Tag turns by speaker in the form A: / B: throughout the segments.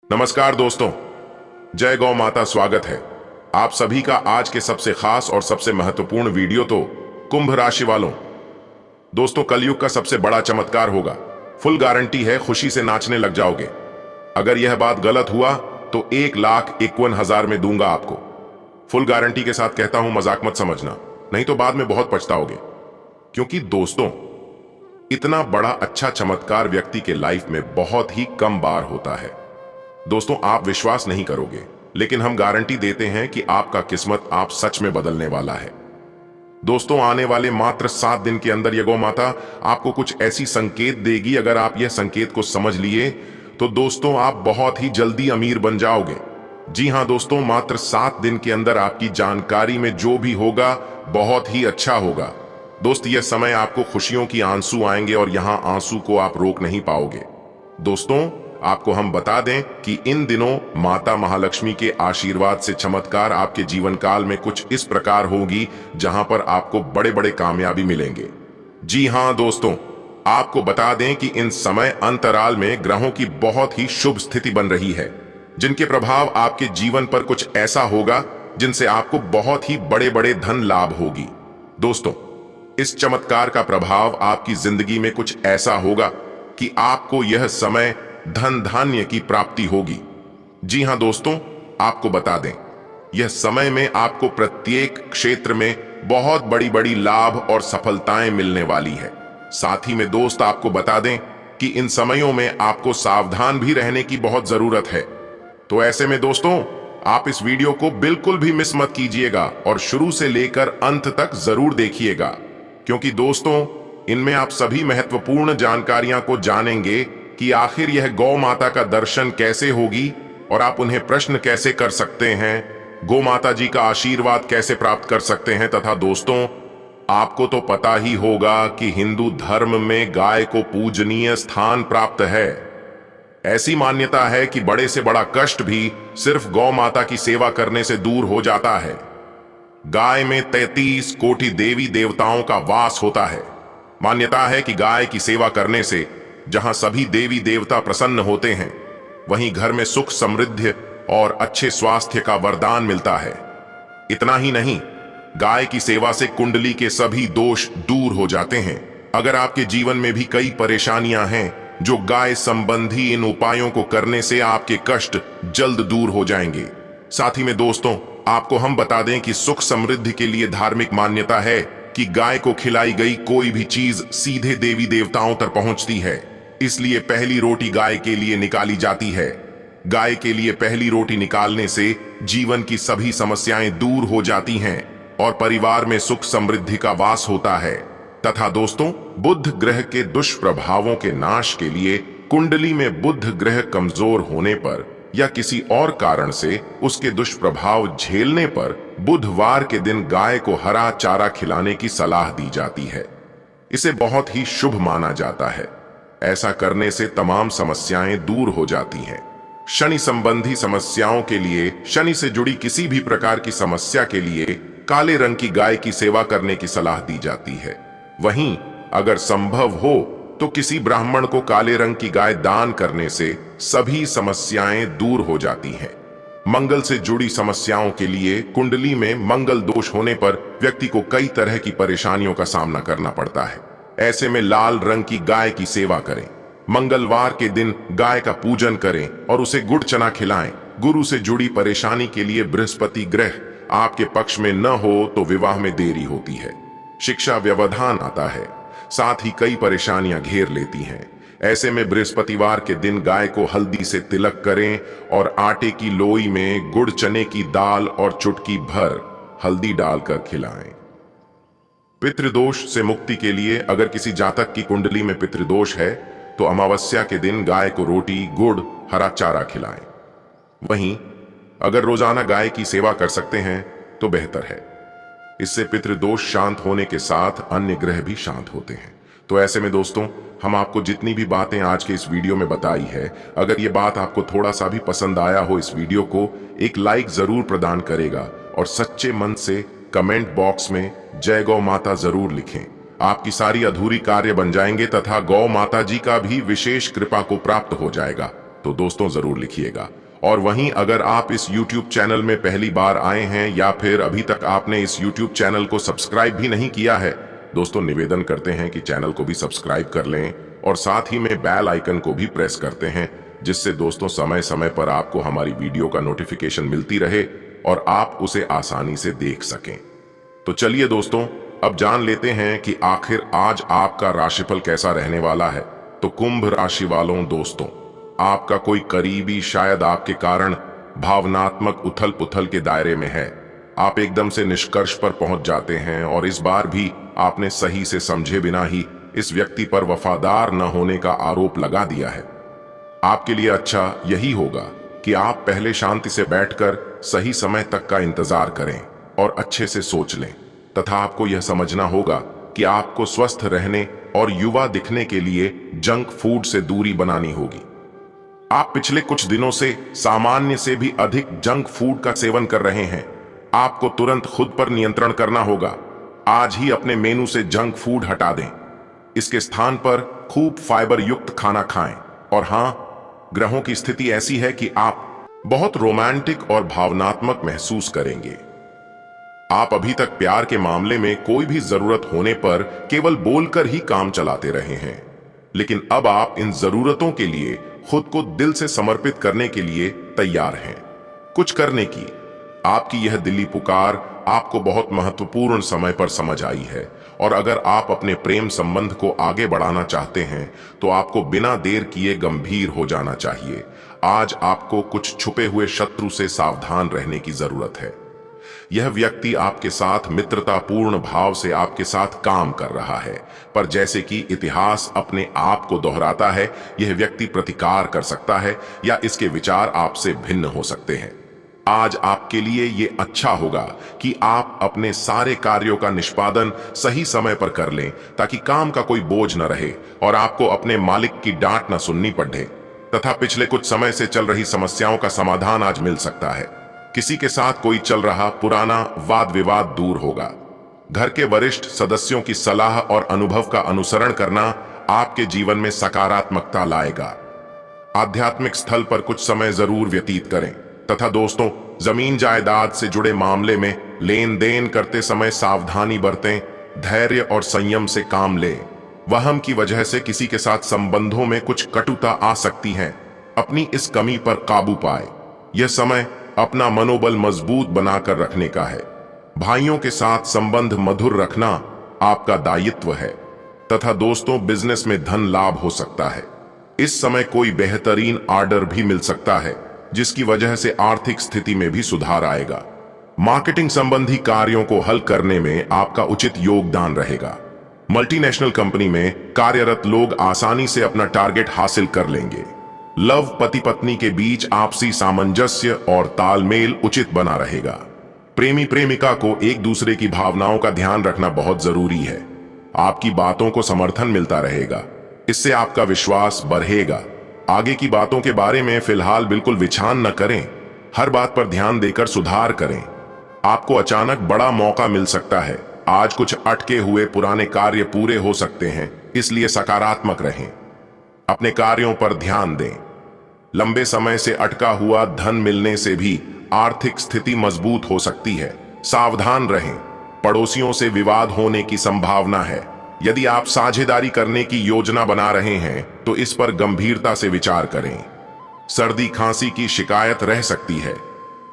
A: नमस्कार दोस्तों, जय गौ माता। स्वागत है आप सभी का आज के सबसे खास और सबसे महत्वपूर्ण वीडियो। तो कुंभ राशि वालों, दोस्तों कलयुग का सबसे बड़ा चमत्कार होगा। फुल गारंटी है, खुशी से नाचने लग जाओगे। अगर यह बात गलत हुआ तो 1,51,000 में दूंगा आपको। फुल गारंटी के साथ कहता हूं, मजाक मत समझना, नहीं तो बाद में बहुत पछताओगे। क्योंकि दोस्तों, इतना बड़ा अच्छा चमत्कार व्यक्ति के लाइफ में बहुत ही कम बार होता है। दोस्तों, आप विश्वास नहीं करोगे, लेकिन हम गारंटी देते हैं कि आपका किस्मत आप सच में बदलने वाला है। दोस्तों, आने वाले मात्र 7 दिन के अंदर ये गौ माता आपको कुछ ऐसी संकेत देगी। अगर आप यह संकेत को समझ लिए तो दोस्तों आप बहुत ही जल्दी अमीर बन जाओगे। जी हां दोस्तों, मात्र 7 दिन के अंदर आपकी जानकारी में जो भी होगा बहुत ही अच्छा होगा। दोस्त, यह समय आपको खुशियों की आंसू आएंगे और यहां आंसू को आप रोक नहीं पाओगे। दोस्तों, आपको हम बता दें कि इन दिनों माता महालक्ष्मी के आशीर्वाद से चमत्कार आपके जीवन काल में कुछ इस प्रकार होगी जहां पर आपको बड़े बड़े कामयाबी मिलेंगे। जी हां दोस्तों, आपको बता दें कि इन समय अंतराल में ग्रहों की बहुत ही शुभ स्थिति बन रही है, जिनके प्रभाव आपके जीवन पर कुछ ऐसा होगा जिनसे आपको बहुत ही बड़े बड़े धन लाभ होगी। दोस्तों, इस चमत्कार का प्रभाव आपकी जिंदगी में कुछ ऐसा होगा कि आपको यह समय धन धान्य की प्राप्ति होगी। जी हां दोस्तों, आपको बता दें, यह समय में आपको प्रत्येक क्षेत्र में बहुत बड़ी बड़ी लाभ और सफलताएं मिलने वाली है। साथ ही में दोस्त, आपको बता दें कि इन समयों में आपको सावधान भी रहने की बहुत जरूरत है। तो ऐसे में दोस्तों, आप इस वीडियो को बिल्कुल भी मिस मत कीजिएगा और शुरू से लेकर अंत तक जरूर देखिएगा, क्योंकि दोस्तों इनमें आप सभी महत्वपूर्ण जानकारियां को जानेंगे कि आखिर यह गौ माता का दर्शन कैसे होगी और आप उन्हें प्रश्न कैसे कर सकते हैं, गौ माता जी का आशीर्वाद कैसे प्राप्त कर सकते हैं। तथा दोस्तों, आपको तो पता ही होगा कि हिंदू धर्म में गाय को पूजनीय स्थान प्राप्त है। ऐसी मान्यता है कि बड़े से बड़ा कष्ट भी सिर्फ गौ माता की सेवा करने से दूर हो जाता है। गाय में 33 कोटि देवी देवताओं का वास होता है। मान्यता है कि गाय की सेवा करने से जहां सभी देवी देवता प्रसन्न होते हैं, वहीं घर में सुख समृद्धि और अच्छे स्वास्थ्य का वरदान मिलता है। इतना ही नहीं, गाय की सेवा से कुंडली के सभी दोष दूर हो जाते हैं। अगर आपके जीवन में भी कई परेशानियां हैं, जो गाय संबंधी इन उपायों को करने से आपके कष्ट जल्द दूर हो जाएंगे। साथ ही में दोस्तों, आपको हम बता दें कि सुख समृद्धि के लिए धार्मिक मान्यता है कि गाय को खिलाई गई कोई भी चीज सीधे देवी देवताओं तक पहुंचती है। इसलिए पहली रोटी गाय के लिए निकाली जाती है। गाय के लिए पहली रोटी निकालने से जीवन की सभी समस्याएं दूर हो जाती हैं और परिवार में सुख समृद्धि का वास होता है। तथा दोस्तों, बुध ग्रह के दुष्प्रभावों के नाश के लिए कुंडली में बुध ग्रह कमजोर होने पर या किसी और कारण से उसके दुष्प्रभाव झेलने पर बुधवार के दिन गाय को हरा चारा खिलाने की सलाह दी जाती है। इसे बहुत ही शुभ माना जाता है। ऐसा करने से तमाम समस्याएं दूर हो जाती हैं। शनि संबंधी समस्याओं के लिए, शनि से जुड़ी किसी भी प्रकार की समस्या के लिए काले रंग की गाय की सेवा करने की सलाह दी जाती है। वहीं अगर संभव हो तो किसी ब्राह्मण को काले रंग की गाय दान करने से सभी समस्याएं दूर हो जाती हैं। मंगल से जुड़ी समस्याओं के लिए कुंडली में मंगल दोष होने पर व्यक्ति को कई तरह की परेशानियों का सामना करना पड़ता है। ऐसे में लाल रंग की गाय की सेवा करें। मंगलवार के दिन गाय का पूजन करें और उसे गुड़ चना खिलाएं। गुरु से जुड़ी परेशानी के लिए बृहस्पति ग्रह आपके पक्ष में न हो तो विवाह में देरी होती है, शिक्षा व्यवधान आता है, साथ ही कई परेशानियां घेर लेती हैं। ऐसे में बृहस्पतिवार के दिन गाय को हल्दी से तिलक करें और आटे की लोई में गुड़ चने की दाल और चुटकी भर हल्दी डालकर खिलाएं। पितृदोष से मुक्ति के लिए अगर किसी जातक की कुंडली में पितृदोष है तो अमावस्या के दिन गाय को रोटी, गुड़, हरा चारा खिलाएं। वहीं अगर रोजाना गाय की सेवा कर सकते हैं तो बेहतर है। इससे पितृदोष शांत होने के साथ अन्य ग्रह भी शांत होते हैं। तो ऐसे में दोस्तों, हम आपको जितनी भी बातें आज के इस वीडियो में बताई है, अगर ये बात आपको थोड़ा सा भी पसंद आया हो, इस वीडियो को एक लाइक जरूर प्रदान करेगा और सच्चे मन से कमेंट बॉक्स में जय गौ माता जरूर लिखें। आपकी सारी अधूरी कार्य बन जाएंगे तथा गौ माता जी का भी विशेष कृपा को प्राप्त हो जाएगा। तो दोस्तों जरूर लिखिएगा। और वहीं अगर आप इस YouTube चैनल में पहली बार आए हैं या फिर अभी तक आपने इस YouTube चैनल को सब्सक्राइब भी नहीं किया है, दोस्तों निवेदन करते हैं कि चैनल को भी सब्सक्राइब कर लें और साथ ही में बेल आइकन को भी प्रेस करते हैं, जिससे दोस्तों समय समय पर आपको हमारी वीडियो का नोटिफिकेशन मिलती रहे और आप उसे आसानी से देख सकें। तो चलिए दोस्तों, अब जान लेते हैं कि आखिर आज आपका राशिफल कैसा रहने वाला है। तो कुंभ राशि वालों दोस्तों, आपका कोई करीबी शायद आपके कारण भावनात्मक उथल पुथल के दायरे में है। आप एकदम से निष्कर्ष पर पहुंच जाते हैं और इस बार भी आपने सही से समझे बिना ही इस व्यक्ति पर वफादार न होने का आरोप लगा दिया है। आपके लिए अच्छा यही होगा कि आप पहले शांति से बैठकर सही समय तक का इंतजार करें और अच्छे से सोच लें, तथा आपको यह समझना होगा कि आपको स्वस्थ रहने और युवा दिखने के लिए जंक फूड से दूरी बनानी होगी। आप पिछले कुछ दिनों से सामान्य से भी अधिक जंक फूड का सेवन कर रहे हैं। आपको तुरंत खुद पर नियंत्रण करना होगा। आज ही अपने मेनू से जंक फूड हटा दें। इसके स्थान पर खूब फाइबर युक्त खाना खाएं। और हाँ, ग्रहों की स्थिति ऐसी है कि आप बहुत रोमांटिक और भावनात्मक महसूस करेंगे। आप अभी तक प्यार के मामले में कोई भी जरूरत होने पर केवल बोलकर ही काम चलाते रहे हैं, लेकिन अब आप इन जरूरतों के लिए खुद को दिल से समर्पित करने के लिए तैयार हैं। कुछ करने की आपकी यह दिली पुकार आपको बहुत महत्वपूर्ण समय पर समझ आई है, और अगर आप अपने प्रेम संबंध को आगे बढ़ाना चाहते हैं तो आपको बिना देर किए गंभीर हो जाना चाहिए। आज आपको कुछ छुपे हुए शत्रु से सावधान रहने की जरूरत है। यह व्यक्ति आपके साथ मित्रतापूर्ण भाव से आपके साथ काम कर रहा है, पर जैसे कि इतिहास अपने आप को दोहराता है, यह व्यक्ति प्रतिकार कर सकता है या इसके विचार आपसे भिन्न हो सकते हैं। आज आपके लिए यह अच्छा होगा कि आप अपने सारे कार्यों का निष्पादन सही समय पर कर लें, ताकि काम का कोई बोझ न रहे और आपको अपने मालिक की डांट न सुननी पड़े, तथा पिछले कुछ समय से चल रही समस्याओं का समाधान आज मिल सकता है। किसी के साथ कोई चल रहा पुराना वाद विवाद दूर होगा। घर के वरिष्ठ सदस्यों की सलाह और अनुभव का अनुसरण करना आपके जीवन में सकारात्मकता लाएगा। आध्यात्मिक स्थल पर कुछ समय जरूर व्यतीत करें, तथा दोस्तों, जमीन जायदाद से जुड़े मामले में लेन देन करते समय सावधानी बरतें, धैर्य और संयम से काम लें। वहम की वजह से किसी के साथ संबंधों में कुछ कटुता आ सकती है। अपनी इस कमी पर काबू पाए। यह समय अपना मनोबल मजबूत बनाकर रखने का है। भाइयों के साथ संबंध मधुर रखना आपका दायित्व है, तथा दोस्तों, बिजनेस में धन लाभ हो सकता है। इस समय कोई बेहतरीन ऑर्डर भी मिल सकता है, जिसकी वजह से आर्थिक स्थिति में भी सुधार आएगा। मार्केटिंग संबंधी कार्यों को हल करने में आपका उचित योगदान रहेगा। मल्टीनेशनल कंपनी में कार्यरत लोग आसानी से अपना टारगेट हासिल कर लेंगे। लव पति पत्नी के बीच आपसी सामंजस्य और तालमेल उचित बना रहेगा। प्रेमी प्रेमिका को एक दूसरे की भावनाओं का ध्यान रखना बहुत जरूरी है। आपकी बातों को समर्थन मिलता रहेगा, इससे आपका विश्वास बढ़ेगा। आगे की बातों के बारे में फिलहाल बिल्कुल विचार न करें। हर बात पर ध्यान देकर सुधार करें। आपको अचानक बड़ा मौका मिल सकता है। आज कुछ अटके हुए पुराने कार्य पूरे हो सकते हैं, इसलिए सकारात्मक रहें। अपने कार्यों पर ध्यान दें। लंबे समय से अटका हुआ धन मिलने से भी आर्थिक स्थिति मजबूत हो सकती है। सावधान रहें। पड़ोसियों से विवाद होने की संभावना है। यदि आप साझेदारी करने की योजना बना रहे हैं तो इस पर गंभीरता से विचार करें। सर्दी खांसी की शिकायत रह सकती है,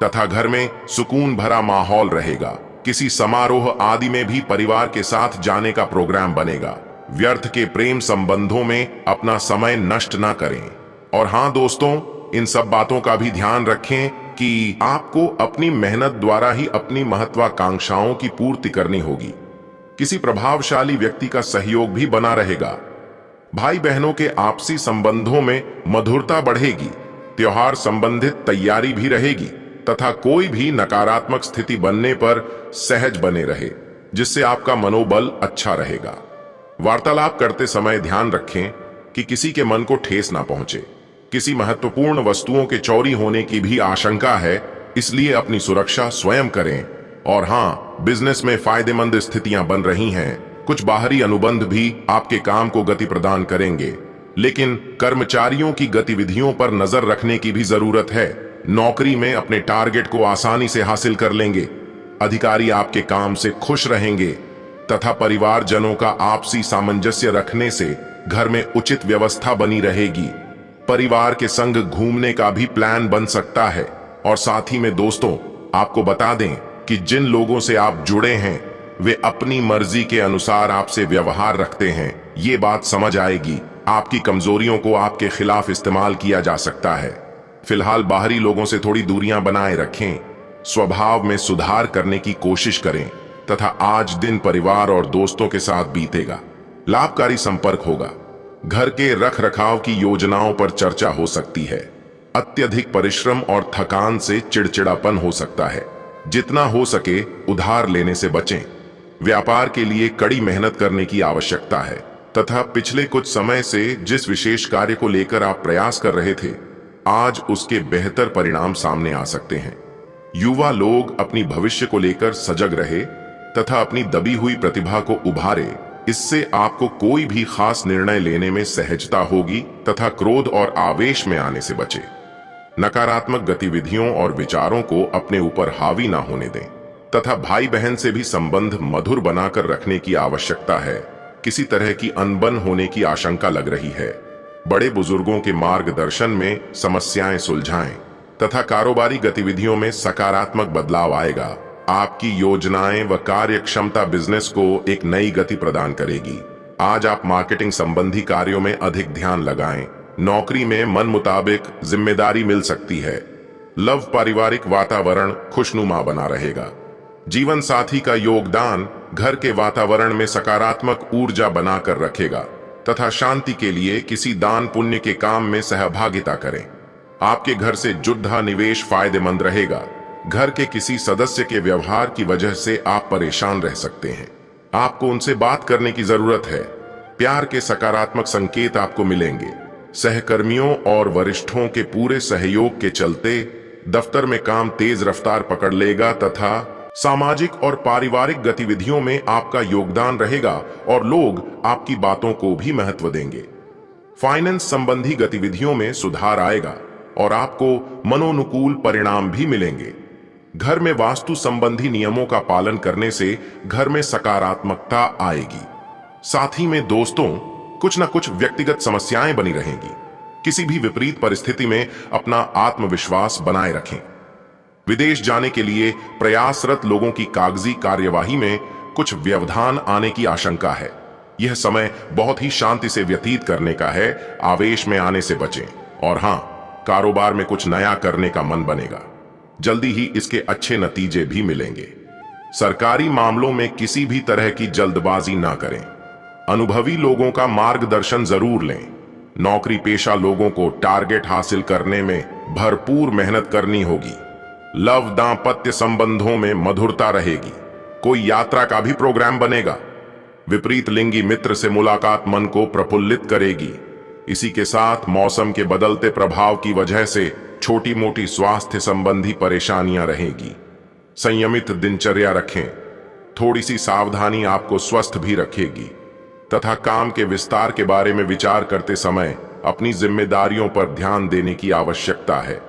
A: तथा घर में सुकून भरा माहौल रहेगा। किसी समारोह आदि में भी परिवार के साथ जाने का प्रोग्राम बनेगा। व्यर्थ के प्रेम संबंधों में अपना समय नष्ट ना करें। और हाँ दोस्तों, इन सब बातों का भी ध्यान रखें कि आपको अपनी मेहनत द्वारा ही अपनी महत्वाकांक्षाओं की पूर्ति करनी होगी। किसी प्रभावशाली व्यक्ति का सहयोग भी बना रहेगा। भाई बहनों के आपसी संबंधों में मधुरता बढ़ेगी। त्योहार संबंधित तैयारी भी रहेगी, तथा कोई भी नकारात्मक स्थिति बनने पर सहज बने रहे, जिससे आपका मनोबल अच्छा रहेगा। वार्तालाप करते समय ध्यान रखें कि किसी के मन को ठेस ना पहुंचे। किसी महत्वपूर्ण वस्तुओं के चोरी होने की भी आशंका है, इसलिए अपनी सुरक्षा स्वयं करें। और हाँ, बिजनेस में फायदेमंद स्थितियां बन रही हैं। कुछ बाहरी अनुबंध भी आपके काम को गति प्रदान करेंगे। लेकिन कर्मचारियों की गतिविधियों पर नजर रखने की भी जरूरत है। नौकरी में अपने टारगेट को आसानी से हासिल कर लेंगे, अधिकारी आपके काम से खुश रहेंगे तथा परिवारजनों का आपसी सामंजस्य रखने से घर में उचित व्यवस्था बनी रहेगी। परिवार के संग घूमने का भी प्लान बन सकता है। और साथ ही में दोस्तों, आपको बता दें कि जिन लोगों से आप जुड़े हैं वे अपनी मर्जी के अनुसार आपसे व्यवहार रखते हैं। ये बात समझ आएगी, आपकी कमजोरियों को आपके खिलाफ इस्तेमाल किया जा सकता है। फिलहाल बाहरी लोगों से थोड़ी दूरियां बनाए रखें, स्वभाव में सुधार करने की कोशिश करें तथा आज दिन परिवार और दोस्तों के साथ बीतेगा। लाभकारी संपर्क होगा। घर के रख रखाव की योजनाओं पर चर्चा हो सकती है। अत्यधिक परिश्रम और थकान से चिड़चिड़ापन हो सकता है। जितना हो सके उधार लेने से बचें। व्यापार के लिए कड़ी मेहनत करने की आवश्यकता है तथा पिछले कुछ समय से जिस विशेष कार्य को लेकर आप प्रयास कर रहे थे, आज उसके बेहतर परिणाम सामने आ सकते हैं। युवा लोग अपनी भविष्य को लेकर सजग रहे तथा अपनी दबी हुई प्रतिभा को उभारे। इससे आपको कोई भी खास निर्णय लेने में सहजता होगी तथा क्रोध और आवेश में आने से बचे। नकारात्मक गतिविधियों और विचारों को अपने ऊपर हावी ना होने दें तथा भाई बहन से भी संबंध मधुर बनाकर रखने की आवश्यकता है। किसी तरह की अनबन होने की आशंका लग रही है। बड़े बुजुर्गों के मार्गदर्शन में समस्याएं सुलझाएं तथा कारोबारी गतिविधियों में सकारात्मक बदलाव आएगा। आपकी योजनाएं व कार्य क्षमता बिजनेस को एक नई गति प्रदान करेगी। आज आप मार्केटिंग संबंधी कार्यों में अधिक ध्यान लगाएं। नौकरी में मन मुताबिक जिम्मेदारी मिल सकती है। लव पारिवारिक वातावरण खुशनुमा बना रहेगा। जीवन साथी का योगदान घर के वातावरण में सकारात्मक ऊर्जा बनाकर रखेगा तथा शांति के लिए किसी दान पुण्य के काम में सहभागिता करें। आपके घर से जुड़ा निवेश फायदेमंद रहेगा। घर के किसी सदस्य के व्यवहार की वजह से आप परेशान रह सकते हैं। आपको उनसे बात करने की जरूरत है। प्यार के सकारात्मक संकेत आपको मिलेंगे। सहकर्मियों और वरिष्ठों के पूरे सहयोग के चलते दफ्तर में काम तेज रफ्तार पकड़ लेगा तथा सामाजिक और पारिवारिक गतिविधियों में आपका योगदान रहेगा और लोग आपकी बातों को भी महत्व देंगे। फाइनेंस संबंधी गतिविधियों में सुधार आएगा और आपको मनोनुकूल परिणाम भी मिलेंगे। घर में वास्तु संबंधी नियमों का पालन करने से घर में सकारात्मकता आएगी। साथ ही में दोस्तों, कुछ न कुछ व्यक्तिगत समस्याएं बनी रहेंगी। किसी भी विपरीत परिस्थिति में अपना आत्मविश्वास बनाए रखें। विदेश जाने के लिए प्रयासरत लोगों की कागजी कार्यवाही में कुछ व्यवधान आने की आशंका है। यह समय बहुत ही शांति से व्यतीत करने का है। आवेश में आने से बचें। और हां, कारोबार में कुछ नया करने का मन बनेगा। जल्दी ही इसके अच्छे नतीजे भी मिलेंगे। सरकारी मामलों में किसी भी तरह की जल्दबाजी ना करें। अनुभवी लोगों का मार्गदर्शन जरूर लें। नौकरी पेशा लोगों को टारगेट हासिल करने में भरपूर मेहनत करनी होगी। लव दांपत्य संबंधों में मधुरता रहेगी। कोई यात्रा का भी प्रोग्राम बनेगा। विपरीत लिंगी मित्र से मुलाकात मन को प्रफुल्लित करेगी। इसी के साथ मौसम के बदलते प्रभाव की वजह से छोटी मोटी स्वास्थ्य संबंधी परेशानियां रहेगी। संयमित दिनचर्या रखें। थोड़ी सी सावधानी आपको स्वस्थ भी रखेगी तथा काम के विस्तार के बारे में विचार करते समय अपनी जिम्मेदारियों पर ध्यान देने की आवश्यकता है।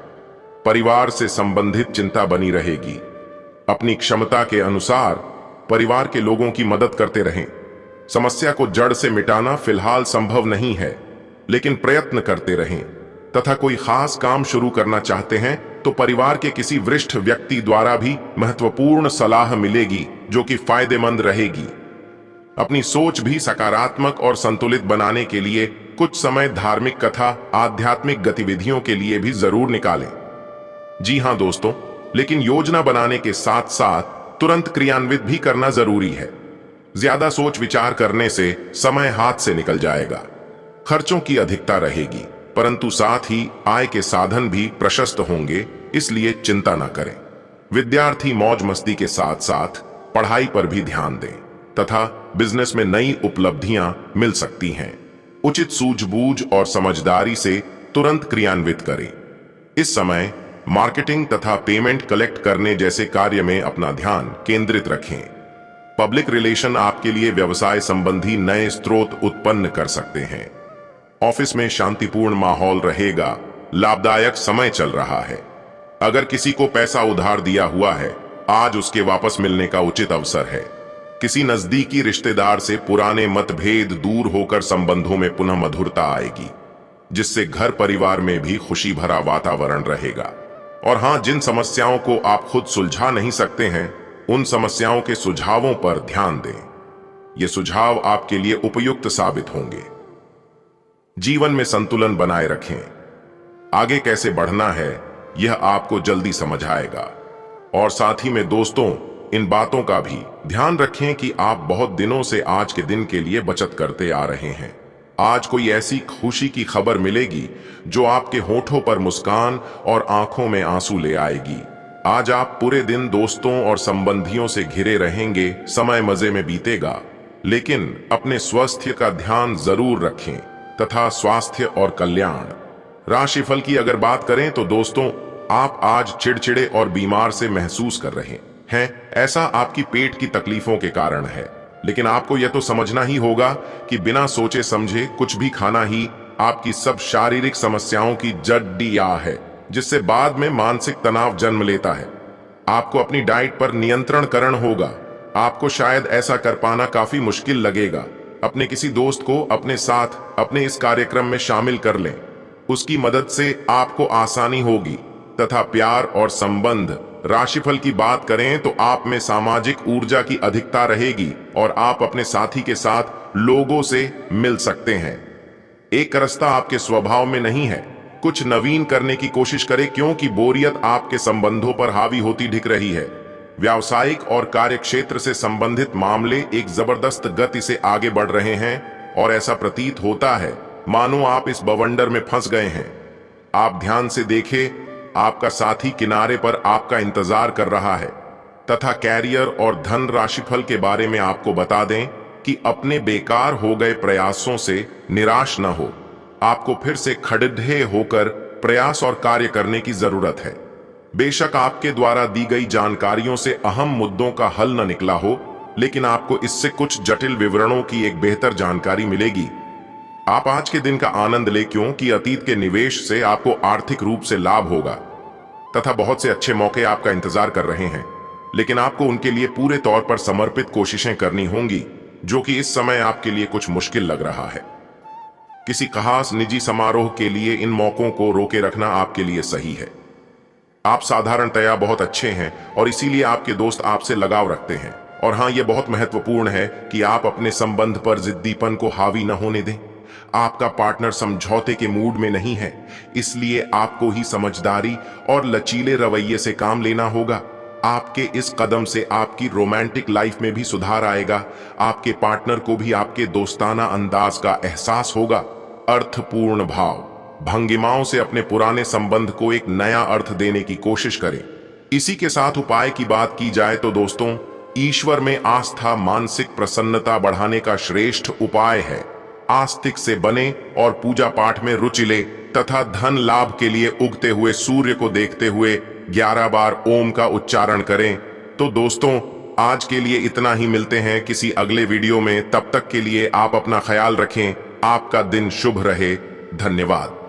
A: परिवार से संबंधित चिंता बनी रहेगी। अपनी क्षमता के अनुसार परिवार के लोगों की मदद करते रहें। समस्या को जड़ से मिटाना फिलहाल संभव नहीं है, लेकिन प्रयत्न करते रहें तथा कोई खास काम शुरू करना चाहते हैं तो परिवार के किसी वरिष्ठ व्यक्ति द्वारा भी महत्वपूर्ण सलाह मिलेगी जो कि फायदेमंद रहेगी। अपनी सोच भी सकारात्मक और संतुलित बनाने के लिए कुछ समय धार्मिक कथा, आध्यात्मिक गतिविधियों के लिए भी जरूर निकालें। जी हां दोस्तों, लेकिन योजना बनाने के साथ साथ तुरंत क्रियान्वित भी करना जरूरी है। ज्यादा सोच विचार करने से समय हाथ से निकल जाएगा। खर्चों की अधिकता रहेगी, परंतु साथ ही आय के साधन भी प्रशस्त होंगे, इसलिए चिंता न करें। विद्यार्थी मौज मस्ती के साथ साथ पढ़ाई पर भी ध्यान दें तथा बिजनेस में नई उपलब्धियां मिल सकती हैं। उचित सूझबूझ और समझदारी से तुरंत क्रियान्वित करें। इस समय मार्केटिंग तथा पेमेंट कलेक्ट करने जैसे कार्य में अपना ध्यान केंद्रित रखें। पब्लिक रिलेशन आपके लिए व्यवसाय संबंधी नए स्रोत उत्पन्न कर सकते हैं। ऑफिस में शांतिपूर्ण माहौल रहेगा, लाभदायक समय चल रहा है। अगर किसी को पैसा उधार दिया हुआ है, आज उसके वापस मिलने का उचित अवसर है। किसी नजदीकी रिश्तेदार से पुराने मतभेद दूर होकर संबंधों में पुनः मधुरता आएगी, जिससे घर परिवार में भी खुशी भरा वातावरण रहेगा। और हां, जिन समस्याओं को आप खुद सुलझा नहीं सकते हैं, उन समस्याओं के सुझावों पर ध्यान दें। ये सुझाव आपके लिए उपयुक्त साबित होंगे। जीवन में संतुलन बनाए रखें। आगे कैसे बढ़ना है, यह आपको जल्दी समझ आएगा। और साथ ही में दोस्तों, इन बातों का भी ध्यान रखें कि आप बहुत दिनों से आज के दिन के लिए बचत करते आ रहे हैं। आज कोई ऐसी खुशी की खबर मिलेगी जो आपके होठों पर मुस्कान और आंखों में आंसू ले आएगी। आज आप पूरे दिन दोस्तों और संबंधियों से घिरे रहेंगे, समय मजे में बीतेगा। लेकिन अपने स्वास्थ्य का ध्यान जरूर रखें तथा स्वास्थ्य और कल्याण। राशिफल की अगर बात करें तो दोस्तों, आप आज चिड़चिड़े और बीमार से महसूस कर रहे हैं। ऐसा आपकी पेट की तकलीफों के कारण है। लेकिन आपको यह तो समझना ही होगा कि बिना सोचे समझे कुछ भी खाना ही आपकी सब शारीरिक समस्याओं की जड़ है, जिससे बाद में मानसिक तनाव जन्म लेता है। आपको अपनी डाइट पर नियंत्रण करना होगा। आपको शायद ऐसा कर पाना काफी मुश्किल लगेगा। अपने किसी दोस्त को अपने साथ अपने इस कार्यक्रम में शामिल कर लें। उसकी मदद से आपको आसानी होगी तथा प्यार और संबंध। राशिफल की बात करें तो आप में सामाजिक ऊर्जा की अधिकता रहेगी और आप अपने साथी के साथ लोगों से मिल सकते हैं। एक रास्ता आपके स्वभाव में नहीं है। कुछ नवीन करने की कोशिश करें, क्योंकि बोरियत आपके संबंधों पर हावी होती दिख रही है। व्यावसायिक और कार्यक्षेत्र से संबंधित मामले एक जबरदस्त गति से आगे बढ़ रहे हैं और ऐसा प्रतीत होता है मानो आप इस बवंडर में फंस गए हैं। आप ध्यान से देखें, आपका साथी किनारे पर आपका इंतजार कर रहा है। तथा कैरियर और धन राशिफल के बारे में आपको बता दें कि अपने बेकार हो गए प्रयासों से निराश न हो। आपको फिर से खड़े होकर प्रयास और कार्य करने की जरूरत है। बेशक आपके द्वारा दी गई जानकारियों से अहम मुद्दों का हल न निकला हो, लेकिन आपको इससे कुछ जटिल विवरणों की एक बेहतर जानकारी मिलेगी। आप आज के दिन का आनंद लें, क्योंकि अतीत के निवेश से आपको आर्थिक रूप से लाभ होगा तथा बहुत से अच्छे मौके आपका इंतजार कर रहे हैं। लेकिन आपको उनके लिए पूरे तौर पर समर्पित कोशिशें करनी होंगी, जो कि इस समय आपके लिए कुछ मुश्किल लग रहा है। किसी खास निजी समारोह के लिए इन मौकों को रोके रखना आपके लिए सही है। आप साधारणतया बहुत अच्छे हैं और इसीलिए आपके दोस्त आपसे लगाव रखते हैं। और हाँ, यह बहुत महत्वपूर्ण है कि आप अपने संबंध पर जिद्दीपन को हावी न होने दें। आपका पार्टनर समझौते के मूड में नहीं है, इसलिए आपको ही समझदारी और लचीले रवैये से काम लेना होगा। आपके इस कदम से आपकी रोमांटिक लाइफ में भी सुधार आएगा। आपके पार्टनर को भी आपके दोस्ताना अंदाज का एहसास होगा। अर्थपूर्ण भाव भंगिमाओं से अपने पुराने संबंध को एक नया अर्थ देने की कोशिश करें। इसी के साथ उपाय की बात की जाए तो दोस्तों, ईश्वर में आस्था मानसिक प्रसन्नता बढ़ाने का श्रेष्ठ उपाय है। आस्तिक से बने और पूजा पाठ में रुचि ले तथा धन लाभ के लिए उगते हुए सूर्य को देखते हुए 11 बार ओम का उच्चारण करें। तो दोस्तों, आज के लिए इतना ही। मिलते हैं किसी अगले वीडियो में। तब तक के लिए आप अपना ख्याल रखें। आपका दिन शुभ रहे। धन्यवाद।